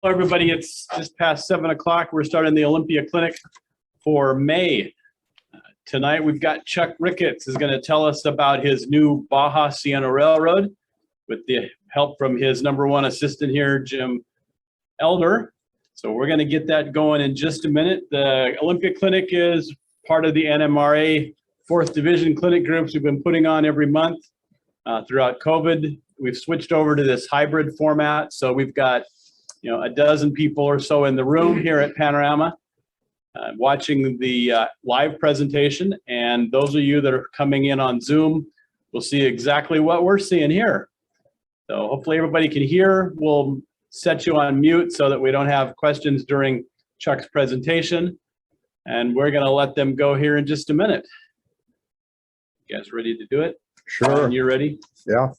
Hello, everybody. It's just past 7 o'clock. We're starting the Olympia Clinic for May. Tonight, we've got Chuck Ricketts is going to tell us about his new Baja Siena Railroad with the help from his #1 assistant here, Jim Elder. So we're going to get that going in just a minute. The Olympia Clinic is part of the NMRA 4th Division Clinic groups we've been putting on every month throughout COVID. We've switched over to this hybrid format. So we've got a dozen people or so in the room here at Panorama watching the live presentation. And those of you that are coming in on Zoom will see exactly what we're seeing here. So hopefully everybody can hear. We'll set you on mute so that we don't have questions during Chuck's presentation. And we're going to let them go here in just a minute. You guys ready to do it? Sure. And you ready? Yeah.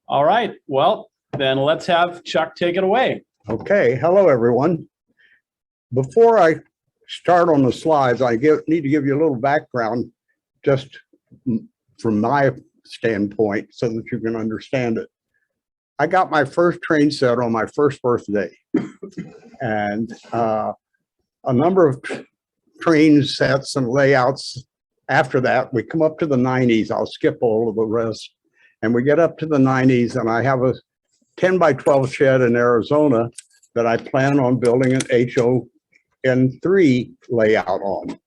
All right. Well, then let's have Chuck take it away. Okay. Hello, everyone. Before I start on the slides, I need to give you a little background just from my standpoint so that you can understand it. I got my first train set on my first birthday, and a number of train sets and layouts after that. We come up to the 90s. I'll skip all of the rest. And we get up to the 90s, and I have a 10 by 12 shed in Arizona that I plan on building an HON3 layout on.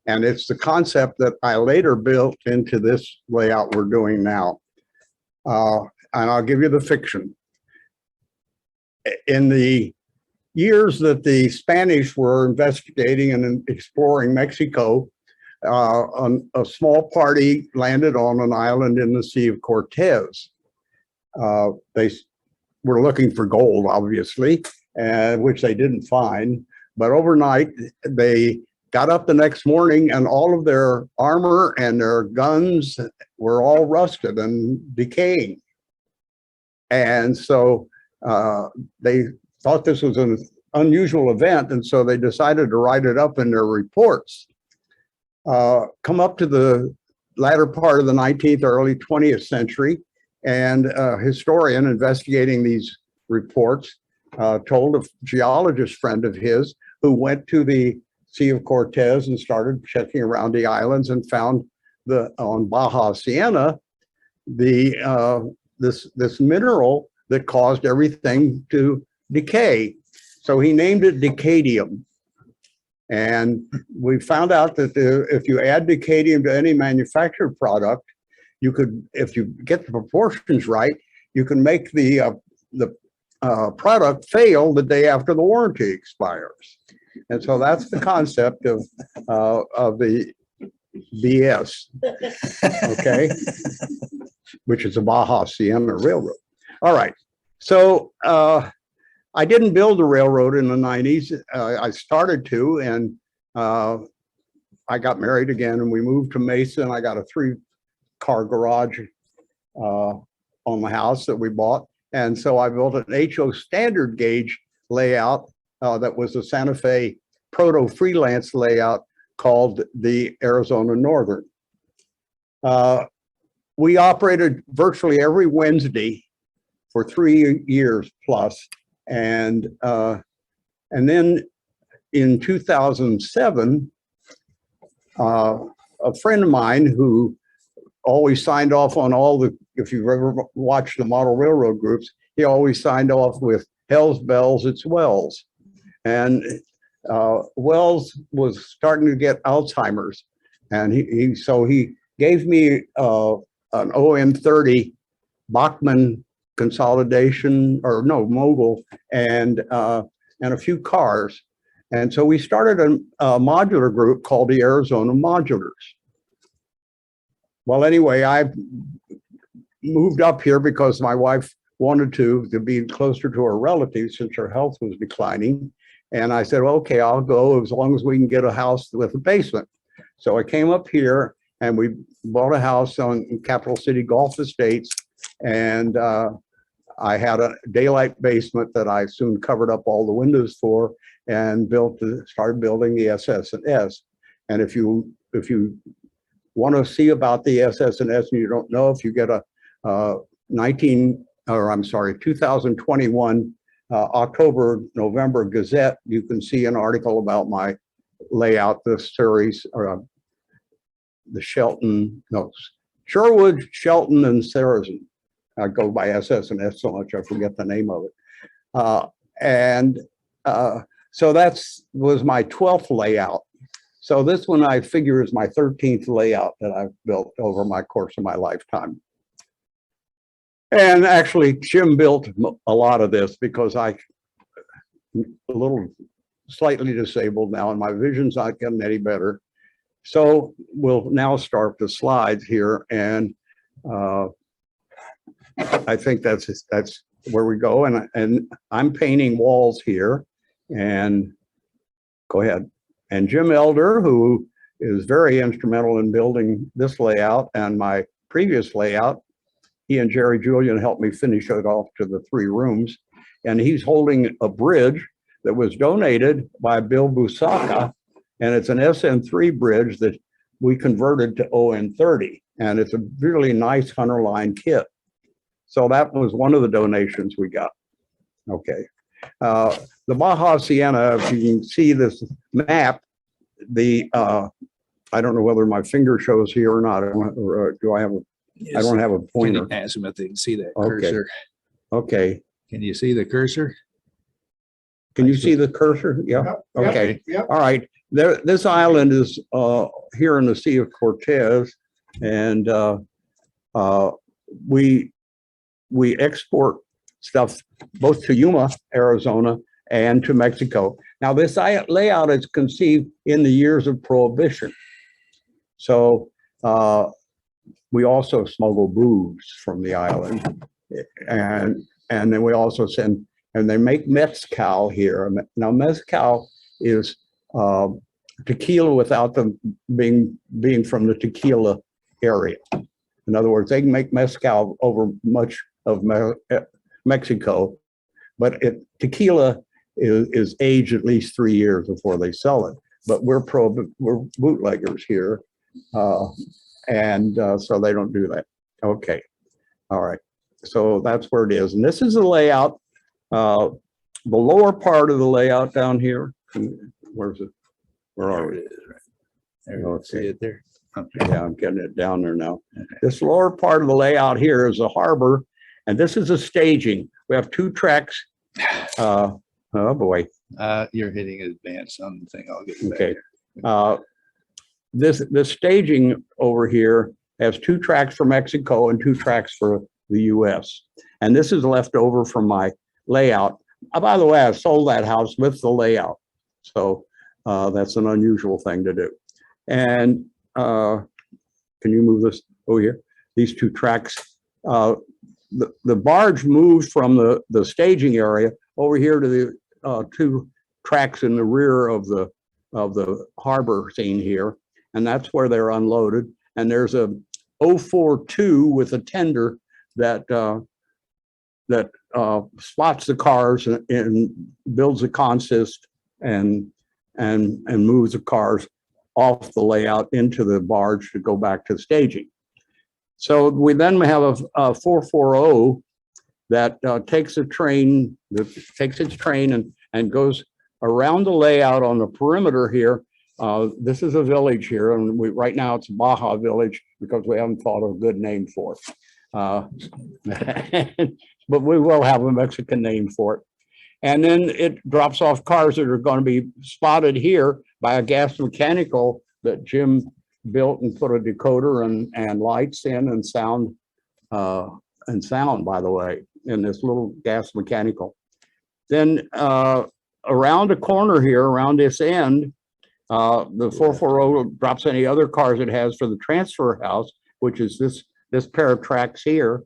And it's the concept that I later built into this layout we're doing now. And I'll give you the fiction. In the years that the Spanish were investigating and exploring Mexico, a small party landed on an island in the Sea of Cortez. They were looking for gold, obviously, which they didn't find. But overnight, they got up the next morning and all of their armor and their guns were all rusted and decaying. And so they thought this was an unusual event, and so they decided to write it up in their reports. Come up to the latter part of the 19th or early 20th century, and a historian investigating these reports told a geologist friend of his who went to the Sea of Cortez and started checking around the islands and found on Baja Siena this mineral that caused everything to decay. So he named it decadium. And we found out that if you add decadium to any manufactured product, you could, if you get the proportions right, you can make the product fail the day after the warranty expires. And so that's the concept of the BS, okay, which is the Baja Siena Railroad. All right, so I didn't build a railroad in the 90s. I started to, and I got married again, and we moved to Mesa, and I got a 3-car garage on the house that we bought. And so I built an HO standard gauge layout that was a Santa Fe proto-freelance layout called the Arizona Northern. We operated virtually every Wednesday for 3 years plus. And then in 2007, a friend of mine who always signed off on all the, if you've ever watched the model railroad groups, he always signed off with Hell's Bells, It's Wells. And Wells was starting to get Alzheimer's. And so he gave me an OM30 Bachmann consolidation, or no, mogul, and a few cars. And so we started a modular group called the Arizona Modulars. Well, anyway, I moved up here because my wife wanted to be closer to her relatives since her health was declining. And I said, well, okay, I'll go as long as we can get a house with a basement. So I came up here and we bought a house on Capital City Golf Estates. And I had a daylight basement that I soon covered up all the windows for and started building the SS&S. And if you want to see about the SS&S and you don't know, if you get a 2021 October, November Gazette, you can see an article about my layout, this series, or the Shelton, no, Sherwood, Shelton, and Saracen. I go by SS&S so much I forget the name of it. So was my 12th layout. So this one I figure is my 13th layout that I've built over my course of my lifetime. And actually, Jim built a lot of this because I'm a little slightly disabled now and my vision's not getting any better. So we'll now start the slides here, and I think that's where we go. And I'm painting walls here, and go ahead. And Jim Elder, who is very instrumental in building this layout and my previous layout, he and Jerry Julian helped me finish it off to the 3 rooms. And he's holding a bridge that was donated by Bill Busacca, and it's an SN3 bridge that we converted to ON30. And it's a really nice Hunter line kit. So that was one of the donations we got. Okay. The Baja Siena, if you can see this map, I don't know whether my finger shows here or not, or do I have a, I don't have a pointer. Can you ask them if they can see that Okay. cursor? Okay. Can you see the cursor? Can you see the cursor? Yeah. Yep, Okay. yep. All right. This island is here in the Sea of Cortez, and we export stuff both to Yuma, Arizona, and to Mexico. Now, this layout is conceived in the years of Prohibition. So we also smuggle booze from the island, and then we also send, and they make mezcal here. Now, mezcal is tequila without them being from the tequila area. In other words, they can make mezcal over much of Mexico, but tequila is aged at least 3 years before they sell it. But we're bootleggers here, and so they don't do that. Okay, all right. So that's where it is, and this is the layout. The lower part of the layout down here. Where's it? Where are we? There you see it there. Yeah, I'm getting it down there now. This lower part of the layout here is the harbor, and this is a staging. We have 2 tracks. Oh boy. You're hitting advance on the thing. I'll get back Okay. there. This staging over here has 2 tracks for Mexico and 2 tracks for the US. And this is left over from my layout. By the way, I sold that house with the layout. So that's an unusual thing to do. And can you move this over here? These 2 tracks. The barge moves from the staging area over here to the 2 tracks in the rear of the harbor scene here, and that's where they're unloaded. And there's a 042 with a tender that spots the cars and builds a consist and moves the cars off the layout into the barge to go back to staging. So we then have a 440 that takes its train and goes around the layout on the perimeter here. This is a village here, and right now it's Baja Village because we haven't thought of a good name for it. But we will have a Mexican name for it. And then it drops off cars that are going to be spotted here by a gas mechanical that Jim built and put a decoder and lights in and sound, by the way, in this little gas mechanical. Then around the corner here, around this end, the 440 drops any other cars it has for the transfer house, which is this pair of tracks here.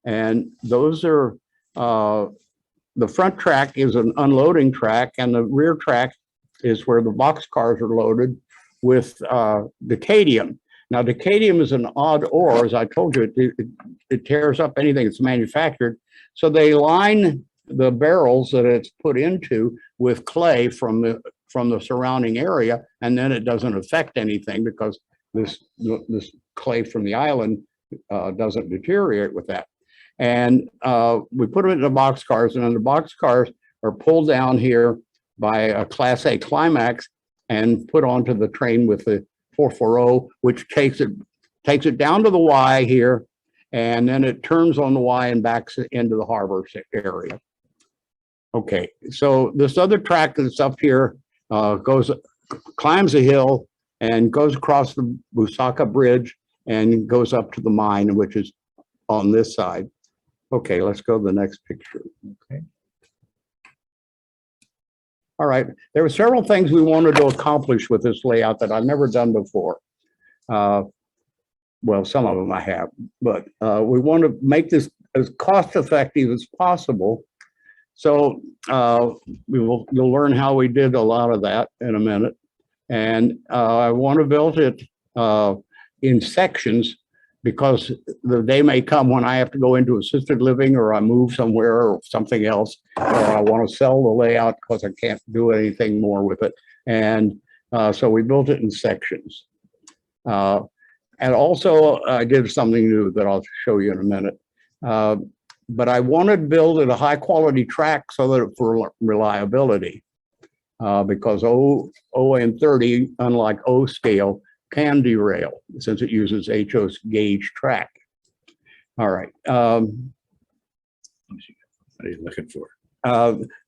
And those are, the front track is an unloading track, and the rear track is where the box cars are loaded with decadium. Now, decadium is an odd ore, as I told you, it tears up anything that's manufactured. So they line the barrels that it's put into with clay from the surrounding area, and then it doesn't affect anything because this clay from the island doesn't deteriorate with that. And we put them in the box cars, and then the box cars are pulled down here by a Class A Climax and put onto the train with the 440, which takes it down to the Y here, and then it turns on the Y and backs it into the harbor area. Okay, so this other track that's up here climbs a hill and goes across the Busacca Bridge and goes up to the mine, which is on this side. Okay, let's go to the next picture. Okay. All right, there were several things we wanted to accomplish with this layout that I've never done before. Well, some of them I have, but we want to make this as cost effective as possible. So you'll learn how we did a lot of that in a minute. And I want to build it in sections, because the day may come when I have to go into assisted living, or I move somewhere or something else, or I want to sell the layout because I can't do anything more with it. And so we built it in sections. And also I did something new that I'll show you in a minute. But I wanted to build it a high quality track so that for reliability, because ON30, unlike O scale, can derail since it uses HO gauge track. All right. What are you looking for?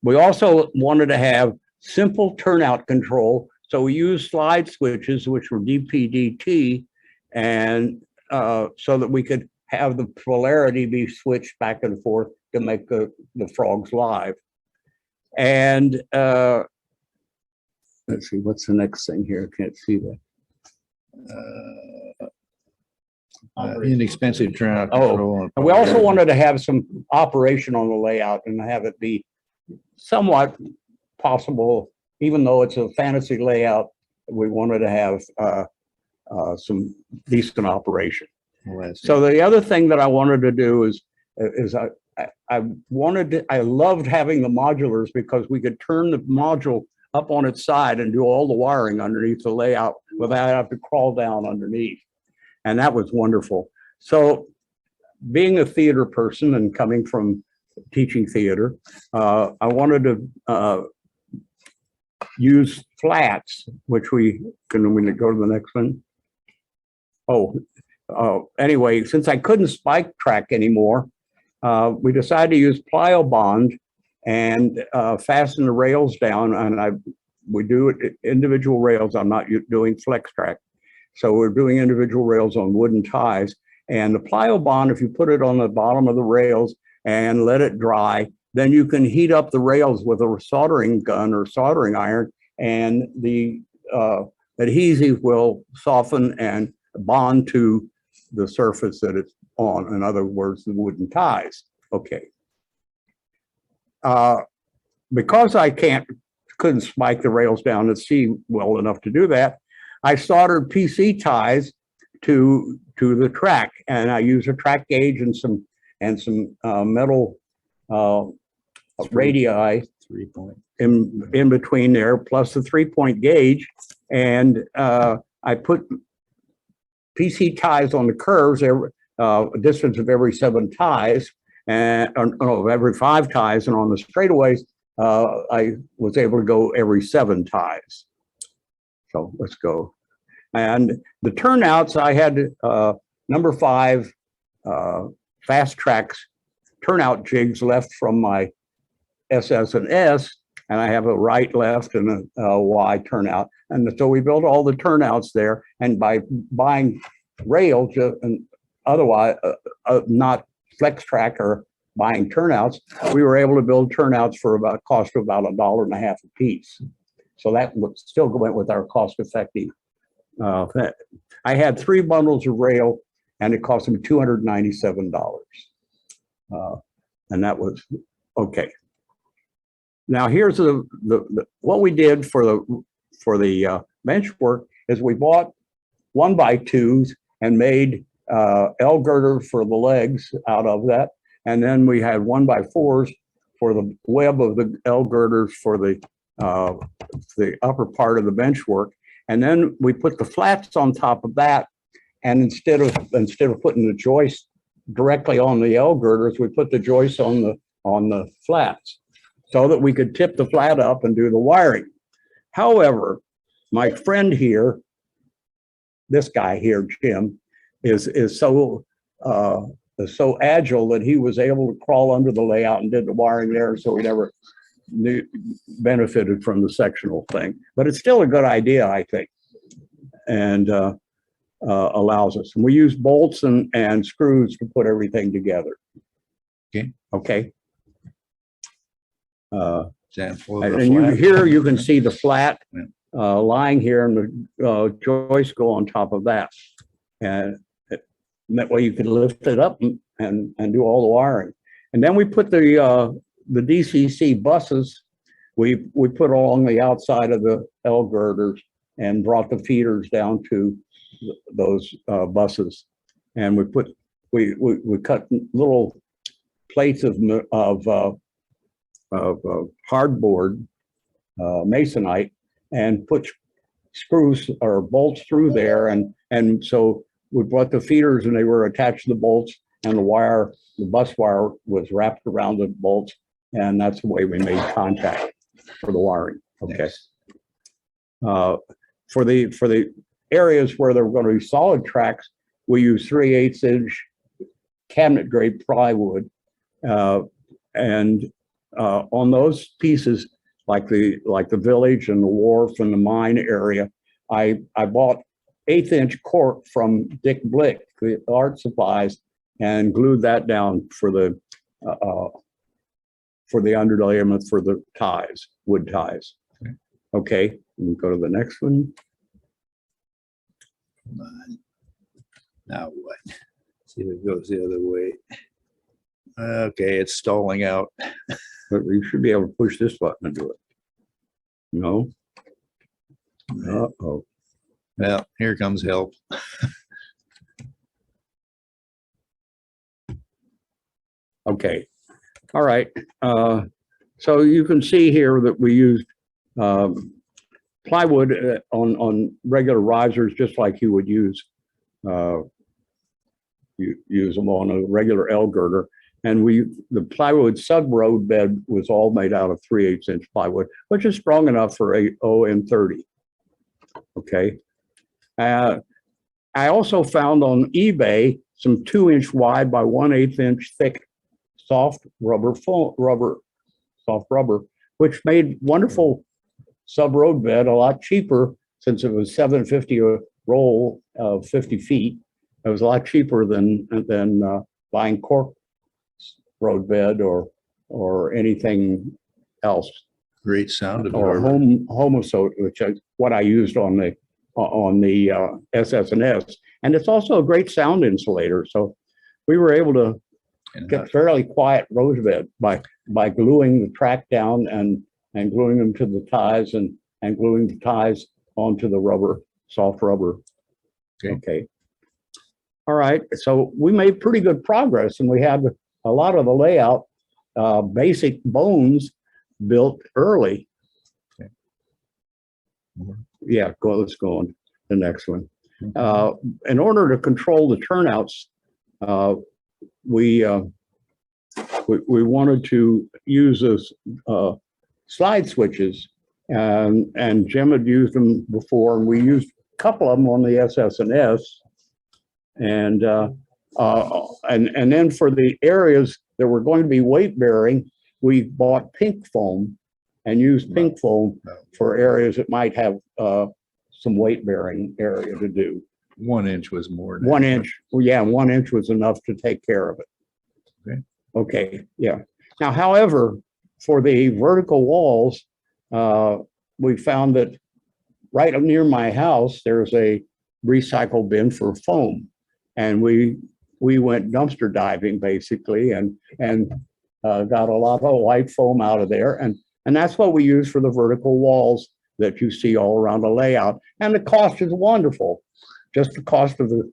We also wanted to have simple turnout control. So we used slide switches, which were DP/DT, and so that we could have the polarity be switched back and forth to make the frogs live. And let's see, what's the next thing here? I can't see that. Inexpensive turnout Oh, control. and we also wanted to have some operation on the layout and have it be somewhat possible, even though it's a fantasy layout, we wanted to have some decent operation. So the other thing that I wanted to do is I loved having the modulars, because we could turn the module up on its side and do all the wiring underneath the layout without having to crawl down underneath. And that was wonderful. So being a theater person and coming from teaching theater, I wanted to use flats, which we can go to the next one. Anyway, since I couldn't spike track anymore, we decided to use plyo bond and fasten the rails down. And we do it individual rails. I'm not doing flex track. So we're doing individual rails on wooden ties. And the plyo bond, if you put it on the bottom of the rails and let it dry, then you can heat up the rails with a soldering gun or soldering iron, and the adhesive will soften and bond to the surface that it's on. In other words, the wooden ties. Okay. Because I couldn't spike the rails down at sea well enough to do that, I soldered PC ties to the track, and I used a track gauge and some metal radii 3-point in between there, plus the 3-point gauge, and I put PC ties on the curves, a distance of every 7 ties, and every 5 ties, and on the straightaways, I was able to go every 7 ties. So let's go. And the turnouts, I had number 5 fast tracks turnout jigs left from my SS and S, and I have a right, left, and a Y turnout. And so we built all the turnouts there, and by buying rails and otherwise not flex track or buying turnouts, we were able to build turnouts for about cost of about $1.50 a piece. So that still went with our cost effective. I had 3 bundles of rail, and it cost me $297. And that was okay. Now here's what we did for the Benchwork is we bought 1x2s and made L girder for the legs out of that, and then we had 1x4s for the web of the L girders for the upper part of the Benchwork, and then we put the flats on top of that. And instead of putting the joist directly on the L girders, we put the joists on the flats so that we could tip the flat up and do the wiring. However, my friend here, this guy here, Jim, is so agile that he was able to crawl under the layout and did the wiring there, so we never benefited from the sectional thing. But it's still a good idea, I think, and allows us. And we use bolts and screws to put everything together. Okay. Okay. Example of the And flat. here you can see the flat Yeah. lying here, and the joists go on top of that. And that way you can lift it up and do all the wiring. And then we put the DCC buses, we put along the outside of the L girders and brought the feeders down to those buses. And we cut little plates of hardboard, masonite, and put screws or bolts through there. And so we brought the feeders and they were attached to the bolts, and the bus wire was wrapped around the bolts. And that's the way we made contact for the wiring. Okay. Yes. For the areas where there were going to be solid tracks, we use 3/8 inch cabinet grade plywood. And on those pieces, like the village and the wharf and the mine area, I bought 1/8 inch cork from Dick Blick, the art supplies, and glued that down for the underlayment for the ties, wood ties. Okay, we go to the next one. Come on. Now what? See if it goes the other way. Okay, it's stalling out. But you should be able to push this button and do it. No? Uh-oh. Well, here comes help. Okay. All right. So you can see here that we used plywood on regular risers, just like you would use them on a regular L girder. And the plywood sub-roadbed was all made out of 3/8 inch plywood, which is strong enough for a OM30. Okay. I also found on eBay some 2 inch wide by 1/8 inch thick soft rubber, which made wonderful sub-roadbed a lot cheaper, since it was $7.50 a roll of 50 feet. It was a lot cheaper than buying cork roadbed or anything else, Great sound or absorber. homosote, which is what I used on the SS&S. And it's also a great sound insulator. So we were able to get fairly quiet roadbed by gluing the track down and gluing them to the ties and gluing the ties onto the rubber, soft rubber. Okay. All right. So we made pretty good progress, and we had a lot of the layout, basic bones built early. Okay. Yeah, let's go on to the next one. In order to control the turnouts, we wanted to use those slide switches, and Jim had used them before, and we used a couple of them on the SS&S. And then for the areas that were going to be weight bearing, we bought pink foam and used pink foam for areas that might have some weight bearing area to do. 1 inch was more. Than 1 inch, well, yeah, 1 inch was enough to take care of it. Okay. Okay, yeah. Now, however, for the vertical walls, we found that right up near my house, there's a recycle bin for foam. And we went dumpster diving basically, and got a lot of white foam out of there. And that's what we use for the vertical walls that you see all around the layout. And the cost is wonderful. Just the cost of the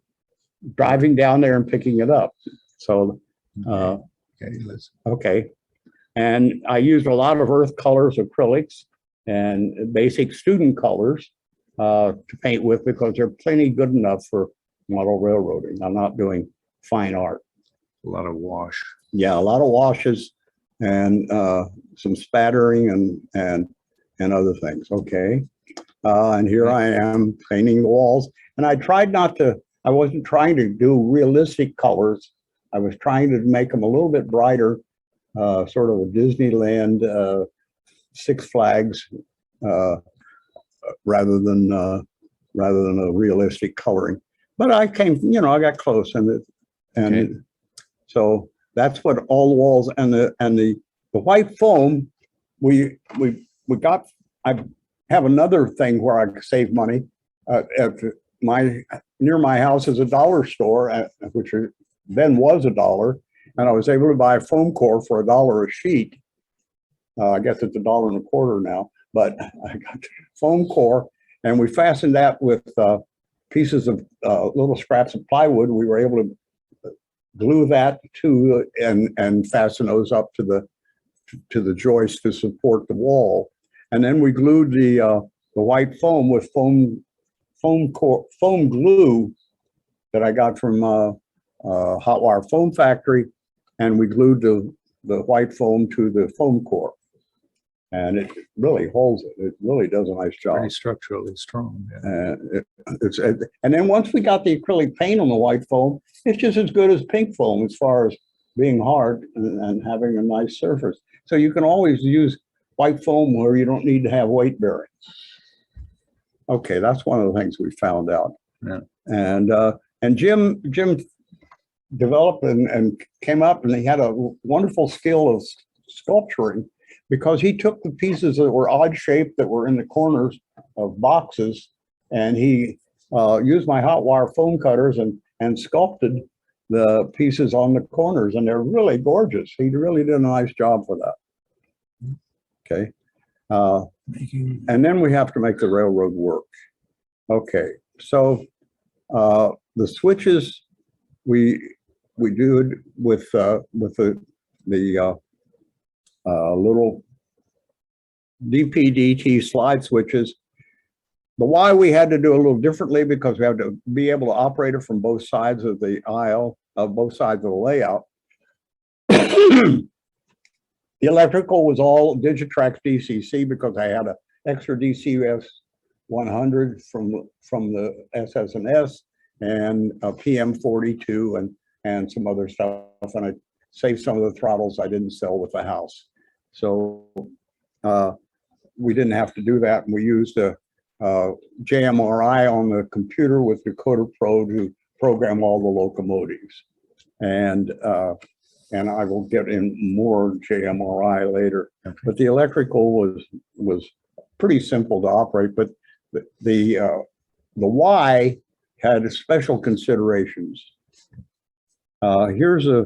driving down there and picking it up. So, okay. And I used a lot of earth colors, acrylics, and basic student colors to paint with, because they're plenty good enough for model railroading. I'm not doing fine art. A lot of wash. Yeah, a lot of washes and some spattering and other things. Okay. And here I am painting the walls. And I tried not to, I wasn't trying to do realistic colors. I was trying to make them a little bit brighter, sort of a Disneyland, Six Flags, rather than a realistic coloring. But I came, I got close, and so that's what all the walls and the white foam. We got. I have another thing where I save money. Near my house is a dollar store, which then was $1, and I was able to buy a foam core for $1 a sheet. I guess it's $1.25 now, but I got the foam core, and we fastened that with pieces of little scraps of plywood. We were able to glue that to and fasten those up to the joist to support the wall, and then we glued the white foam with foam glue that I got from Hot Wire Foam Factory, and we glued the white foam to the foam core. And it really holds it. It really does a nice job. Pretty structurally strong. Yeah. And then once we got the acrylic paint on the white foam, it's just as good as pink foam as far as being hard and having a nice surface. So you can always use white foam where you don't need to have weight bearing. Okay, that's one of the things we found out. Yeah. And Jim developed and came up, and he had a wonderful skill of sculpturing, because he took the pieces that were odd shaped that were in the corners of boxes, and he used my hot wire foam cutters and sculpted the pieces on the corners, and they're really gorgeous. He really did a nice job for that. Okay. And then we have to make the railroad work. Okay. So the switches we do it with the little DP/DT slide switches. The why we had to do a little differently, because we have to be able to operate it from both sides of the aisle, both sides of the layout. The electrical was all Digitrax DCC, because I had an extra DCS 100 from the SS&S and a PM42 and some other stuff, and I saved some of the throttles I didn't sell with the house. So we didn't have to do that, and we used a JMRI on the computer with Decoder Pro to program all the locomotives. And I will get in more JMRI later. Okay. But the electrical was pretty simple to operate, but the Y had special considerations. Here's a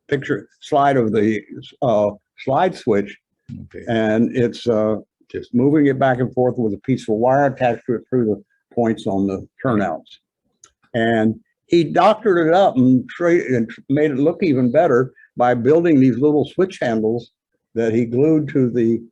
picture slide of the slide switch. Okay. And it's just moving it back and forth with a piece of wire attached to it through the points on the turnouts. And he doctored it up and made it look even better by building these little switch handles that he glued to the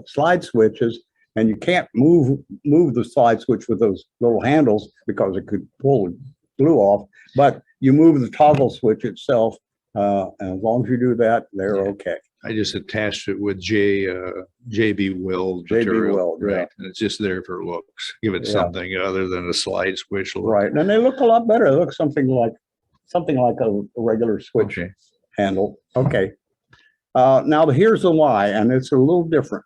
slide switches. And you can't move the slide switch with those little handles because it could pull the glue off, but you move the toggle switch itself. And as long as you do that, they're okay. I just attached it with JB Weld material, right? Yeah. And it's just there for looks. Give it something other than a slide switch look. Right, and they look a lot better. They look something like a regular switch handle. Okay. Now here's the why, and it's a little different,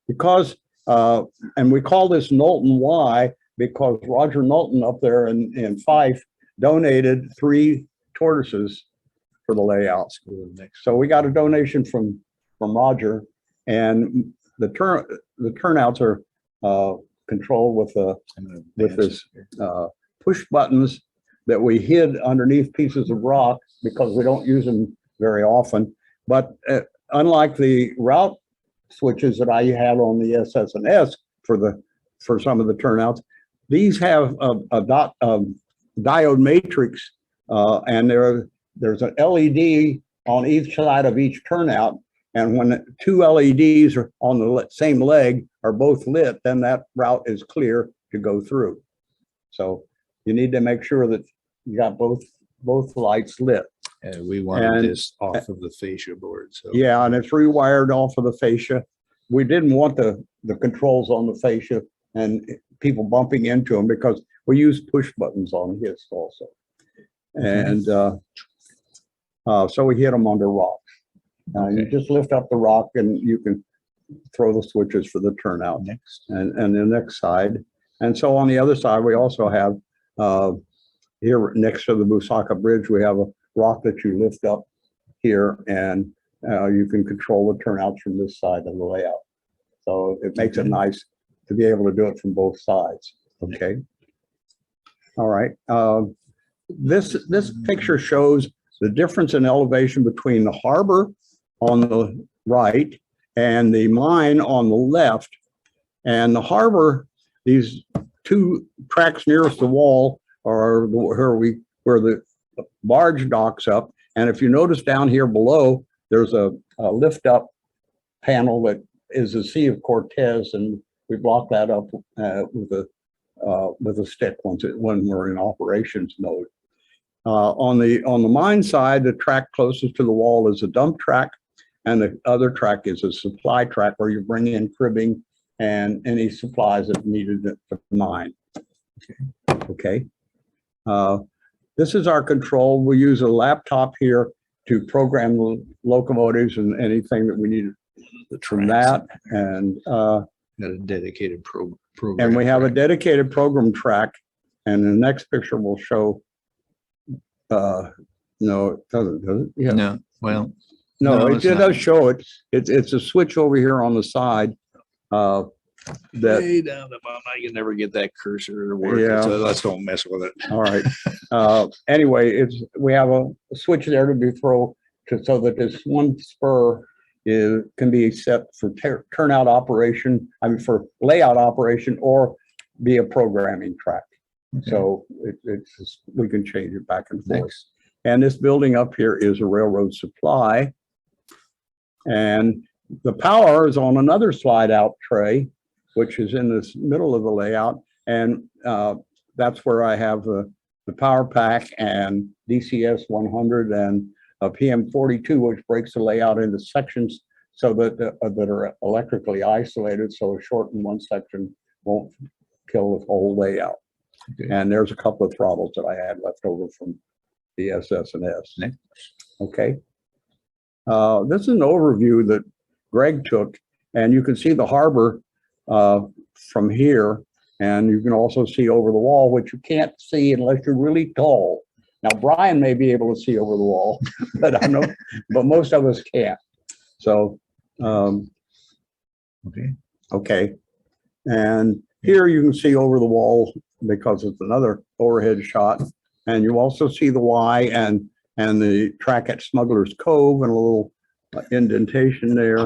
because and we call this Nulton Wye because Roger Nulton up there in Fife donated 3 tortoises for the layouts. So we got a donation from Roger, and the turnouts are controlled with this push buttons that we hid underneath pieces of rock because we don't use them very often. But unlike the route switches that I had on the SS&S for some of the turnouts, these have a diode matrix, and there's an LED on each side of each turnout, and when 2 LEDs are on the same leg are both lit, then that route is clear to go through. So you need to make sure that you got both both lights lit. And we wanted And- this off of the fascia board, so. Yeah, and it's rewired off of the fascia. We didn't want the controls on the fascia and people bumping into them because we use push buttons on his also. And so we hit them under rocks. You Okay. just lift up the rock and you can throw the switches for the turnout Next. and the next side. And so on the other side, we also have here next to the Busacca Bridge, we have a rock that you lift up here and you can control the turnouts from this side of the layout. So it makes it nice to be able to do it from both sides. Okay. All right. This picture shows the difference in elevation between the harbor on the right and the mine on the left. And the harbor, these two tracks nearest the wall are where the barge docks up. And if you notice down here below, there's a lift up panel that is the Sea of Cortez, and we block that up with a stick when we're in operations mode. On the mine side, the track closest to the wall is a dump track, and the other track is a supply track where you bring in cribbing and any supplies that needed at the mine. Okay. This is our control. We use a laptop here to program the locomotives and anything that we need from that. And Got a dedicated program. and we have a dedicated program track. And the next picture will show. No, it doesn't, does it? Yeah. No, well, No, no, it it's not. does show it. It's a switch over here on the side. That, way down the bottom. I can never get that cursor to work. Yeah. So let's don't mess with it. all right. Anyway, we have a switch there to be thrown so that this one spur can be set for turnout operation, for layout operation, or be a programming track. So we can change it back and forth. Next. And this building up here is a railroad supply. And the power is on another slide out tray, which is in this middle of the layout. And that's where I have the power pack and DCS 100 and a PM 42, which breaks the layout into sections so that that are electrically isolated. So a short in one section won't kill the whole layout. Okay. And there's a couple of throttles that I had left over from the SS&S. Next. Okay. This is an overview that Greg took, and you can see the harbor from here, and you can also see over the wall, which you can't see unless you're really tall. Now, Brian may be able to see over the wall, but I know, but most of us can't. So, okay. And here you can see over the wall because it's another overhead shot, and you also see the Y and the track at Smuggler's Cove and a little indentation there.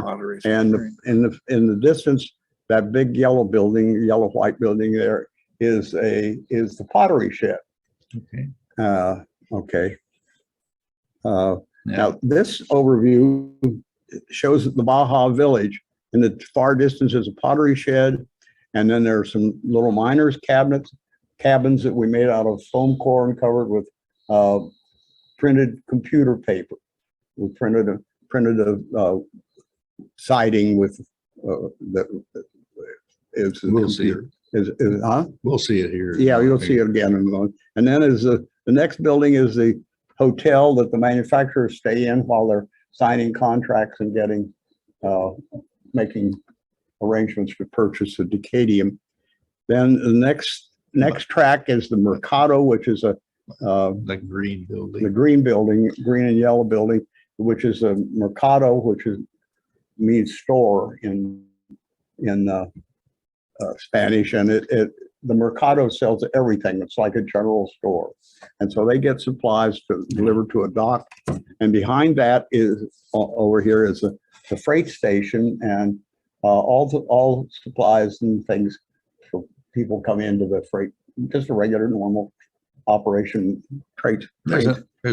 And in the distance, that big yellow white building there is the pottery shed. Okay. Okay. Now this overview shows the Baja Village. In the far distance is a pottery shed, and then there are some little miners' cabins that we made out of foam core and covered with printed computer paper. We printed a siding with that is the We'll see computer. We'll see it here. Yeah, you'll see it again in a moment. And then the next building is the hotel that the manufacturers stay in while they're signing contracts and making arrangements to purchase the decadium. Then the next track is the Mercado, which is The green building. the green building, green and yellow building, which is a Mercado, which means store in Spanish, and the Mercado sells everything. It's like a general store, and so they get supplies delivered to a dock. And behind that is over here is the freight station, and all supplies and things for people come into the freight, just a regular normal operation freight. There's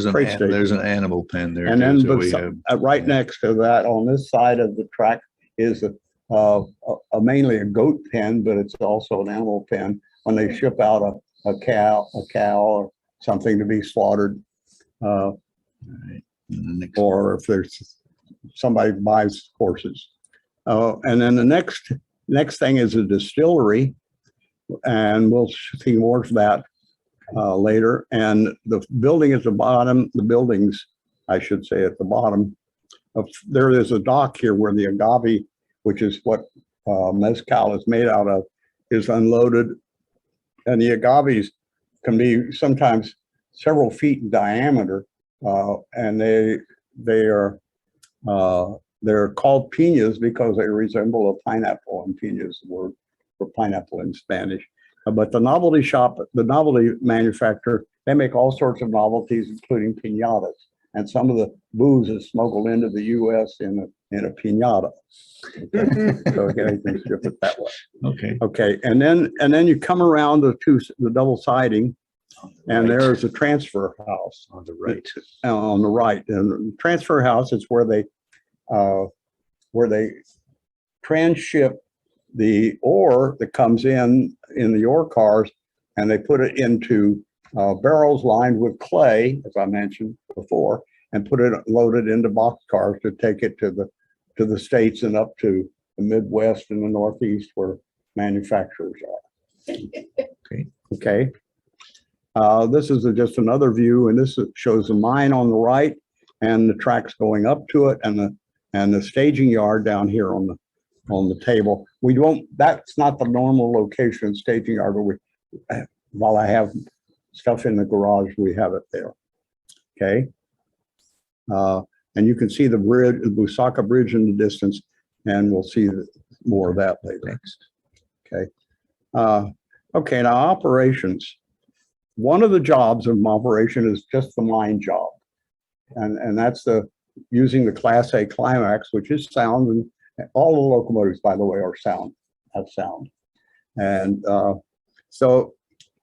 an animal pen there. And too, then so we have, right next to that, on this side of the track, is mainly a goat pen, but it's also an animal pen when they ship out a cow or something to be slaughtered. All right. And the next or if there's somebody buys horses. And then the next thing is a distillery, and we'll see more of that later. And the building at the bottom, the buildings, I should say, at the bottom of there is a dock here where the agave, which is what mezcal is made out of, is unloaded, and the agaves can be sometimes several feet in diameter, and they're called piñas because they resemble a pineapple, and piña is the word for pineapple in Spanish. But the novelty shop, the novelty manufacturer, they make all sorts of novelties, including piñatas. And some of the booze is smuggled into the U.S. in a piñata. Okay. So again, you can ship it that way. Okay. Okay, and then you come around the double siding, and there's a transfer house On the right. on the right. And the transfer house is where they transship the ore that comes in the ore cars, and they put it into barrels lined with clay, as I mentioned before, and loaded into box cars to take it to the States and up to the Midwest and the Northeast where manufacturers are. Okay. Okay. This is just another view, and this shows the mine on the right and the tracks going up to it, and the staging yard down here on the table. That's not the normal location, staging yard, but while I have stuff in the garage, we have it there. Okay. And you can see the bridge, the Busacca Bridge in the distance, and we'll see more of that later. Next. Okay. Okay, now operations. One of the jobs of operation is just the mine job. And that's using the Class A Climax, which is sound, and all the locomotives, by the way, have sound. And so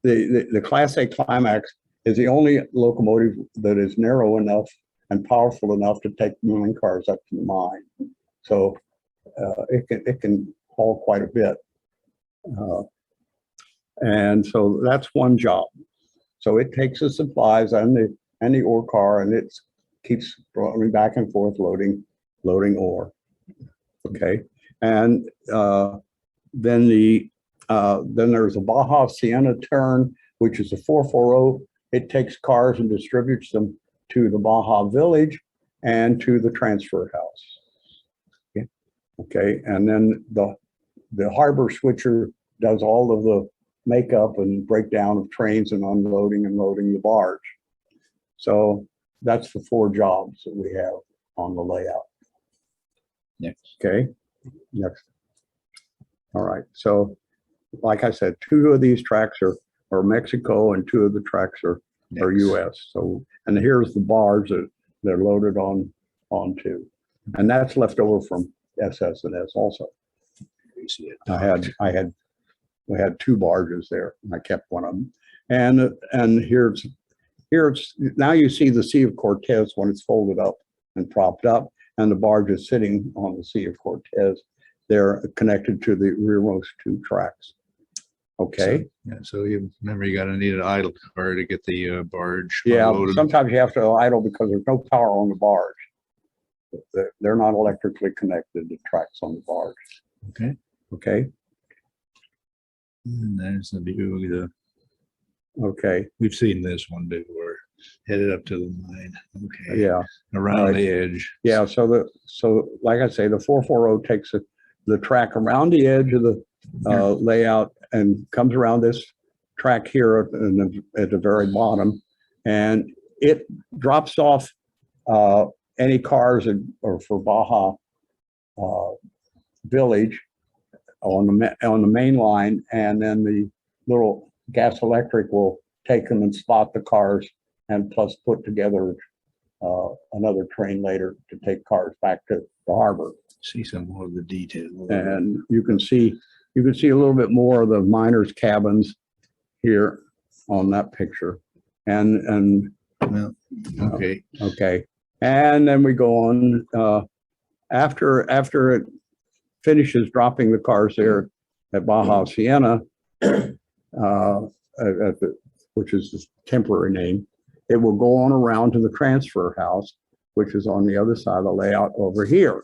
the Class A Climax is the only locomotive that is narrow enough and powerful enough to take milling cars up to the mine. So it can haul quite a bit. And so that's one job. So it takes the supplies and the ore car, and it keeps going back and forth loading ore. Okay, and then there's a Baja Siena turn, which is a 440. It takes cars and distributes them to the Baja village and to the transfer house. Okay, and then the harbor switcher does all of the makeup and breakdown of trains and unloading and loading the barge. So that's the 4 jobs that we have on the layout. Next. Okay, next. All right, so like I said, 2 of these tracks are Mexico, and 2 of the tracks are US. So, and here's the barge that they're loaded onto, and that's left over from SS&S also. You see it. We had 2 barges there, and I kept one of them. And here it's now you see the Sea of Cortez when it's folded up and propped up, and the barge is sitting on the Sea of Cortez. They're connected to the rearmost 2 tracks. Okay. So you remember you got to need an idle car to get the barge Yeah, unloaded. sometimes you have to idle because there's no power on the barge. They're not electrically connected to tracks on the barge. Okay. Okay. And there's the view of Okay. we've seen this one before. Headed up to the mine. Okay. Yeah. Around Right. the edge. Yeah. So like I say, the 440 takes the track around the edge of the layout and comes around this track here at the very bottom, and it drops off any cars or for Baja Village on the main line, and then the little gas electric will take them and spot the cars, and plus put together another train later to take cars back to the harbor. See some more of the detail. And you can see a little bit more of the miners' cabins here on that picture. And Well, okay. okay, and then we go on after it finishes dropping the cars there at Baja Siena, which is the temporary name. it will go on around to the transfer house, which is on the other side of the layout over here.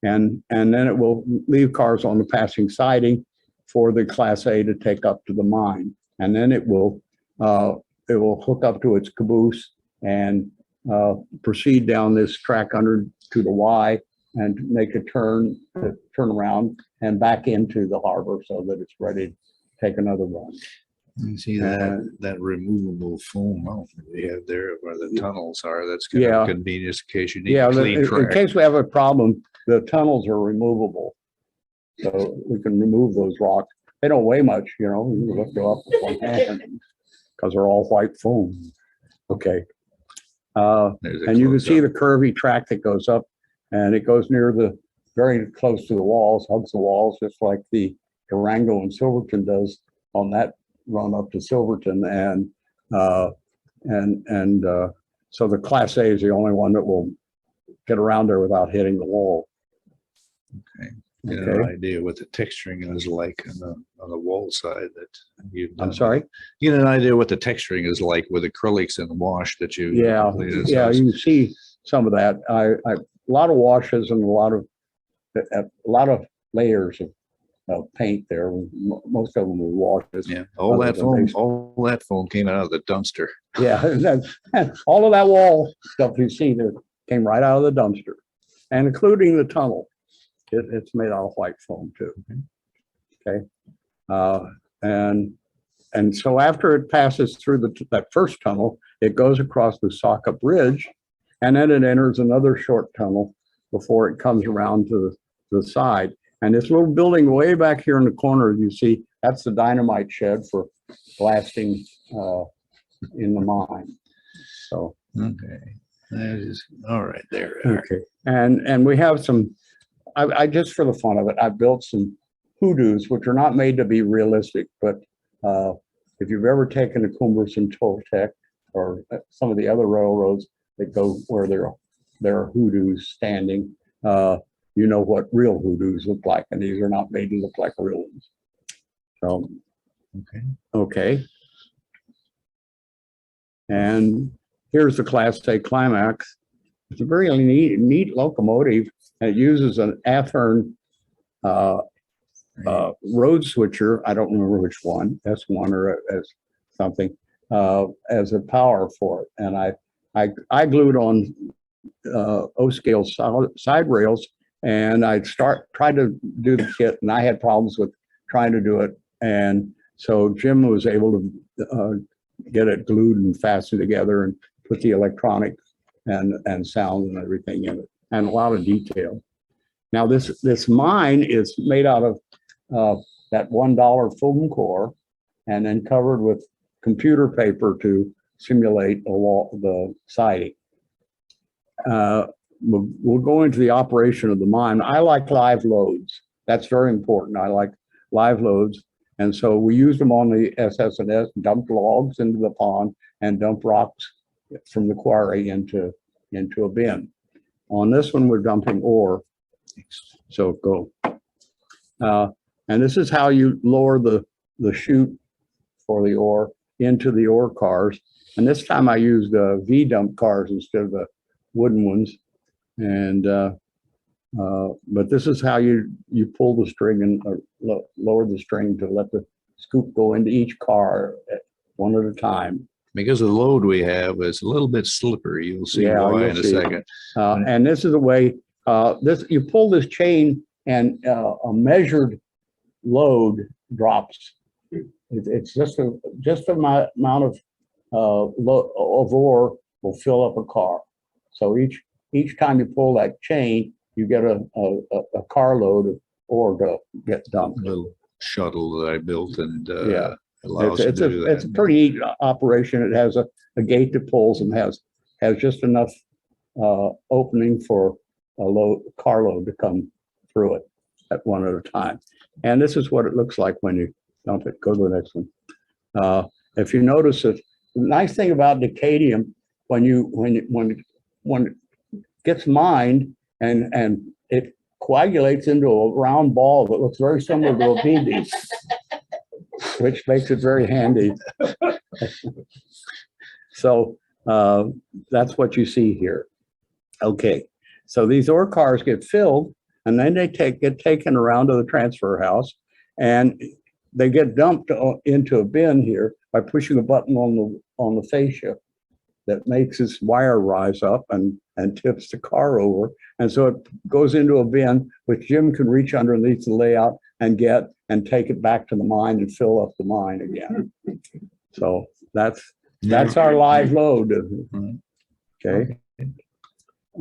And then it will leave cars on the passing siding for the Class A to take up to the mine. And then it will hook up to its caboose and proceed down this track under to the Y and make a turn around and back into the harbor so that it's ready to take another run. You see that removable foam mountain we have there where the tunnels are. That's kind of convenience in case you need a clean track. In case we have a problem, the tunnels are removable. So we can remove those rocks. They don't weigh much, you know, you can lift them up with one hand because they're all white foam. Okay. And you can see the curvy track that goes up, and it goes very close to the walls, hugs the walls, just like the Durango and Silverton does on that run up to Silverton. And so the Class A is the only one that will get around there without hitting the wall. Okay. Get an idea what the texturing is like on the wall side that you've done. I'm sorry? Get an idea what the texturing is like with acrylics and wash that you completed. Yeah, you can see some of that. A lot of washes and a lot of layers of paint there. Most of them were washes. Yeah, all that foam came out of the dumpster. Yeah, all of that wall stuff you see there came right out of the dumpster, and including the tunnel. It's made out of white foam too. Okay, and so after it passes through that first tunnel, it goes across the Busacca Bridge, and then it enters another short tunnel before it comes around to the side. And this little building way back here in the corner, you see, that's the dynamite shed for blasting in the mine. So okay, that is all right there. Okay, and we have some. I just for the fun of it, I built some hoodoos, which are not made to be realistic, but if you've ever taken a cumbersome Toltec or some of the other railroads that go where there are hoodoos standing, you know what real hoodoos look like, and these are not made to look like real ones. So, okay. And here's the Class A Climax. It's a very neat locomotive. It uses an Athearn road switcher. I don't remember which one, S1 or as something, as a power for it. And I glued on O-scale side rails, and I'd tried to do the kit, and I had problems with trying to do it. And so Jim was able to get it glued and fastened together and put the electronic and sound and everything in it, and a lot of detail. Now this mine is made out of that $1 foam core, and then covered with computer paper to simulate the siding. We'll go into the operation of the mine. I like live loads. That's very important. I like live loads. And so we used them on the SS&S, dumped logs into the pond and dumped rocks from the quarry into a bin. On this one, we're dumping ore. So go. And this is how you lower the chute for the ore into the ore cars. And this time I used V-dump cars instead of the wooden ones. And but this is how you pull the string and lower the string to let the scoop go into each car one at a time. Because of the load we have, it's a little bit slippery. You'll see why in a second. And this is the way you pull this chain, and a measured load drops. It's just a amount of ore will fill up a car. So each time you pull that chain, you get a carload of ore to get dumped. A little shuttle that I built, and it's a pretty neat operation. It has a gate that pulls and has just enough opening for a carload to come through it at one at a time. And this is what it looks like when you dump it. Go to the next one. If you notice it, the nice thing about decadium, when it gets mined and it coagulates into a round ball that looks very similar to a BB, which makes it very handy. So That's what you see here. Okay, so these ore cars get filled and then they get taken around to the transfer house and they get dumped into a bin here by pushing a button on the fascia that makes this wire rise up and tips the car over. And so it goes into a bin, which Jim can reach underneath the layout and get and take it back to the mine and fill up the mine again. So that's our live load. Okay.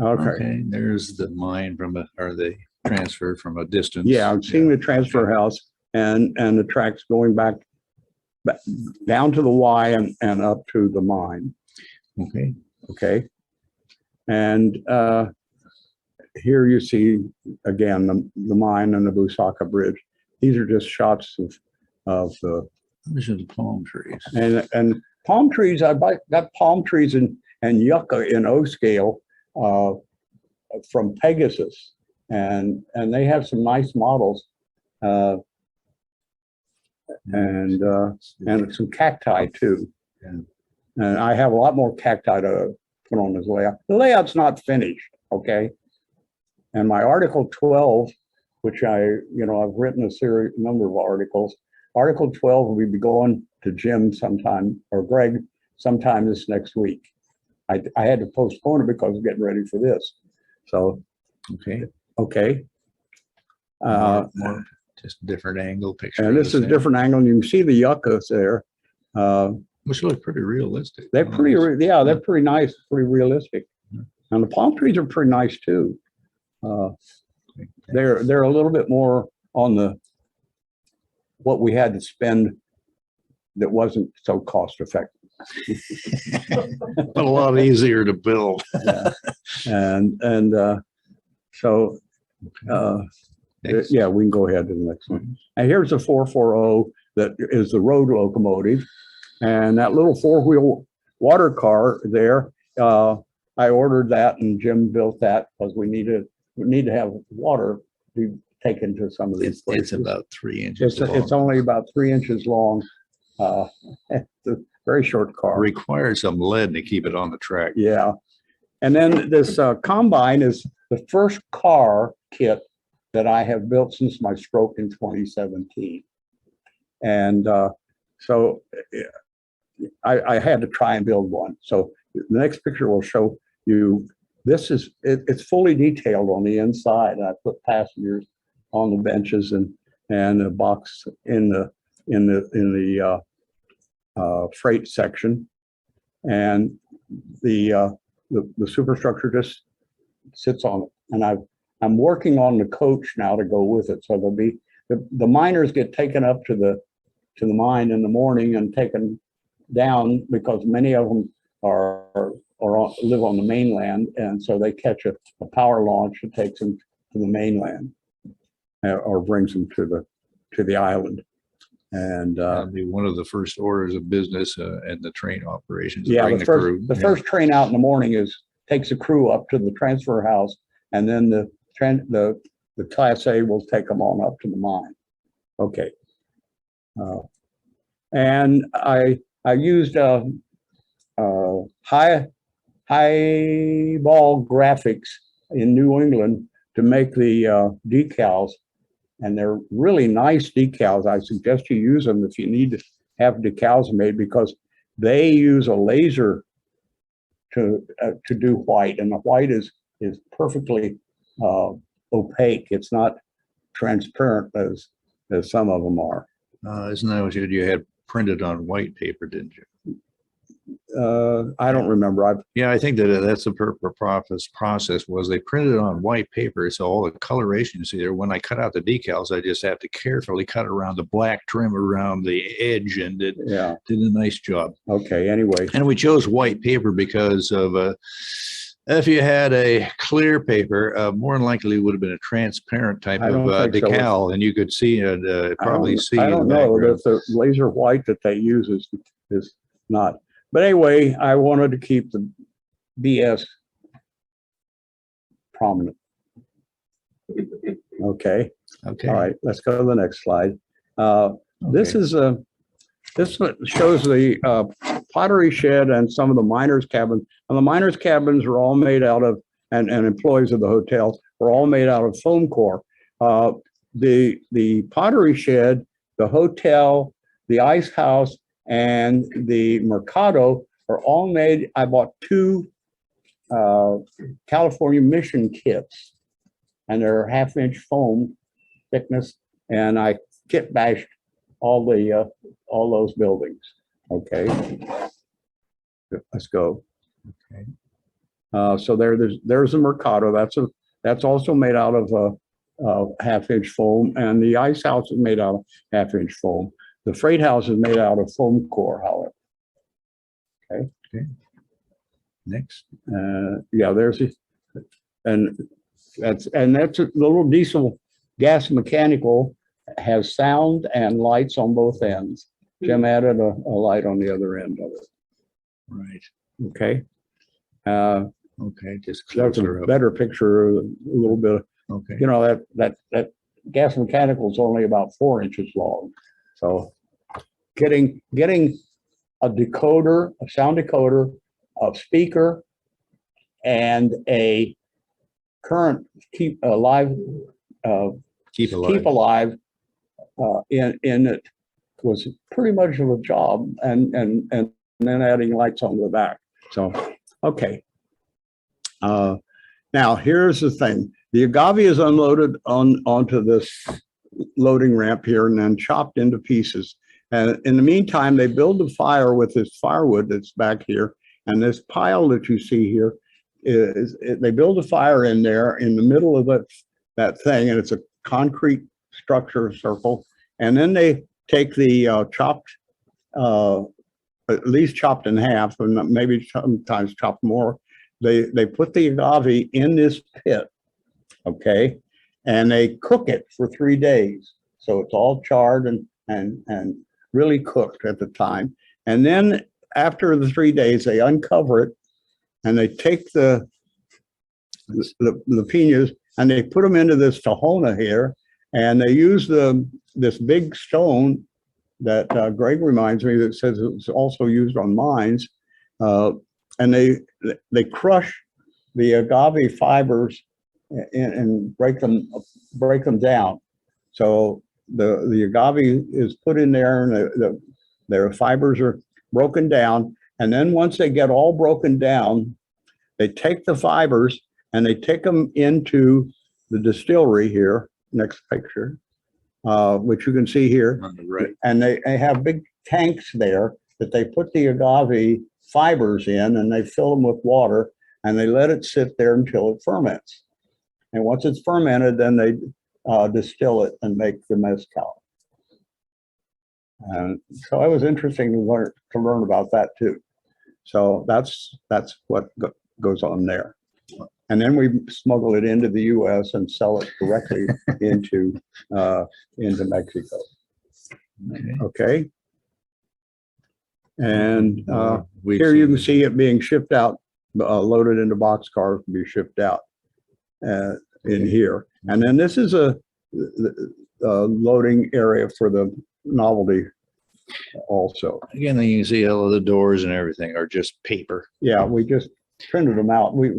Okay, there's the mine or the transfer from a distance. Yeah, I'm seeing the transfer house and the tracks going back down to the Y and up to the mine. Okay. Okay. And here you see again the mine and the Busacca Bridge. These are just shots of the palm trees. And palm trees. Got palm trees and yucca in O scale from Pegasus, and they have some nice models. And some cacti too. Yeah. And I have a lot more cacti to put on this layout. The layout's not finished, okay? And my Article 12, which I've written a number of articles. Article 12 will be going to Jim sometime, or Greg sometime this next week. I had to postpone it because I was getting ready for this. So, okay. More just different angle picture. And this is a different angle, and you can see the yuccas there. Which look pretty realistic. They're pretty, they're pretty nice, pretty realistic. And the palm trees are pretty nice too. They're a little bit more on what we had to spend that wasn't so cost effective. But a lot easier to build. And so yeah, we can go ahead to the next one. And here's a 440 that is the road locomotive. And that little four-wheel water car there, I ordered that and Jim built that because we need to have water to take into some of these places. It's about 3 inches long. It's only about 3 inches long. It's a very short car. Requires some lead to keep it on the track. Yeah. And then this combine is the first car kit that I have built since my stroke in 2017. And so I had to try and build one. So the next picture will show you, it's fully detailed on the inside. I put passengers on the benches and a box in the freight section. And the superstructure just sits on it. And I'm working on the coach now to go with it. So there'll be the miners get taken up to the mine in the morning and taken down because many of them live on the mainland, and so they catch a power launch that takes them to the mainland or brings them to the island. And that'll be one of the first orders of business in the train operations. Yeah, the first train out in the morning takes a crew up to the transfer house, and then the Class A will take them on up to the mine. Okay. And I used high ball graphics in New England to make the decals, and they're really nice decals. I suggest you use them if you need to have decals made because they use a laser to do white, and the white is perfectly opaque. It's not transparent as some of them are. Isn't that what you had printed on white paper, didn't you? I don't remember. Yeah, I think that's the process was they printed it on white paper, so all the coloration you see there. When I cut out the decals, I just have to carefully cut around the black trim around the edge, and did a nice job. Okay, anyway. And we chose white paper because of if you had a clear paper, more than likely it would have been a transparent type of decal, and you could see probably see. I don't know if the laser white that they use is not. But anyway, I wanted to keep the BS prominent. Okay. All right. Let's go to the next slide. This shows the pottery shed and some of the miners' cabins. And the miners' cabins are all made out of, and employees of the hotel are all made out of foam core. The pottery shed, the hotel, the ice house, and the Mercado are all made. I bought 2 California Mission kits, and they're 1/2-inch foam thickness, and I kit bashed all those buildings. Okay, let's go. Okay. So there's a Mercado. That's also made out of 1/2-inch foam, and the ice house is made out of 1/2-inch foam. The freight house is made out of foam core, however. Okay. Next. Yeah, and that's a little diesel gas mechanical, has sound and lights on both ends. Jim added a light on the other end of it. Right. Okay. Okay. Just That's a closer up. better picture, a little bit. Okay. You know, that gas mechanical is only about 4 inches long. So getting a decoder, a sound decoder, a speaker, and a current keep alive Keep in it was pretty much of a job, and then adding lights on the back. So okay. Now here's the thing: the agave is unloaded onto this loading ramp here and then chopped into pieces. And in the meantime, they build a fire with this firewood that's back here, and this pile that you see here they build a fire in there in the middle of that thing, and it's a concrete structure circle. And then they take the chopped, at least chopped in half, and maybe sometimes chopped more. They put the agave in this pit, okay, and they cook it for 3 days. So it's all charred and really cooked at the time. And then after the 3 days, they uncover it and they take the piñas and they put them into this tahona here, and they use this big stone that Greg reminds me that says it's also used on mines, and they crush the agave fibers and break them down. So the agave is put in there, and their fibers are broken down. And then once they get all broken down, they take the fibers and they take them into the distillery here, next picture, which you can see here. On the right. And they have big tanks there that they put the agave fibers in, and they fill them with water, and they let it sit there until it ferments. And once it's fermented, then they distill it and make the mezcal. And so it was interesting to learn about that too. So that's what goes on there. And then we smuggle it into the U.S. and sell it directly into Mexico. Okay. And here you can see it being shipped out, loaded into boxcars to be shipped out in here. And then this is a loading area for the novelty also. Again, you can see all of the doors and everything are just paper. Yeah, we just printed them out. We,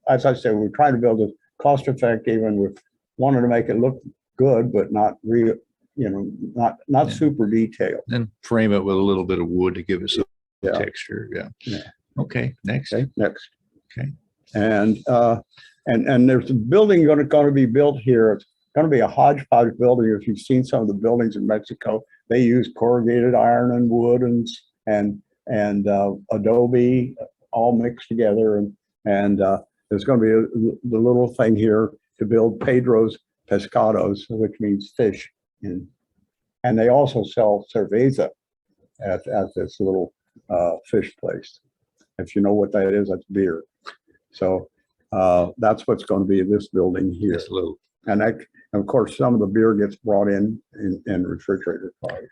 as I said, we're trying to build a cost effective, and we wanted to make it look good, but not real, not super detailed. Then frame it with a little bit of wood to give us a Yeah. texture. Yeah. Yeah. Okay. Next. Okay, next. Okay. And there's a building going to be built here. It's going to be a hodgepodge building. If you've seen some of the buildings in Mexico, they use corrugated iron and wood and adobe all mixed together. And there's going to be the little thing here to build Pedro's Pescados, which means fish. And they also sell cerveza at this little fish place. If you know what that is, that's beer. So that's what's going to be in this building here. This little. And of course, some of the beer gets brought in refrigerator cars.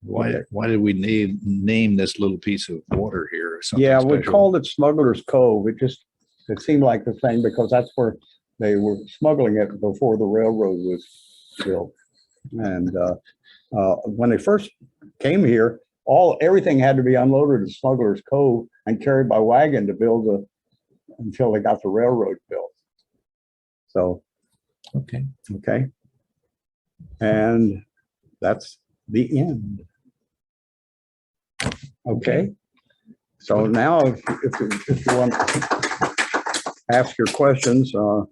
Why did we name this little piece of water here? Or something Yeah, we special? called it Smuggler's Cove. It seemed like the thing because that's where they were smuggling it before the railroad was built. And when they first came here, everything had to be unloaded at Smuggler's Cove and carried by wagon to build until they got the railroad built. So, Okay. okay. And that's the end. Okay. So now if you want to ask your questions, I'll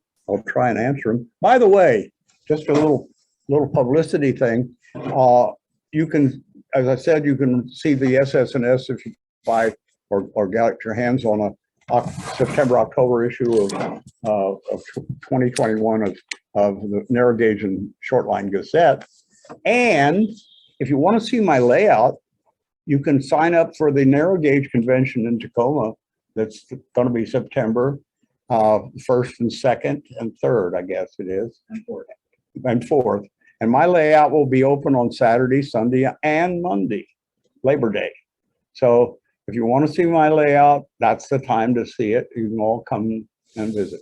try and answer them. By the way, just a little publicity thing. You can, as I said, you can see the SS&S if you buy or get your hands on a September-October issue of 2021 of the Narrow Gauge and Short Line Gazette. And if you want to see my layout, you can sign up for the Narrow Gauge Convention in Tacoma. That's going to be September 1st and 2nd and 3rd, I guess it is. And 4th. And my layout will be open on Saturday, Sunday, and Monday, Labor Day. So if you want to see my layout, that's the time to see it. You can all come and visit.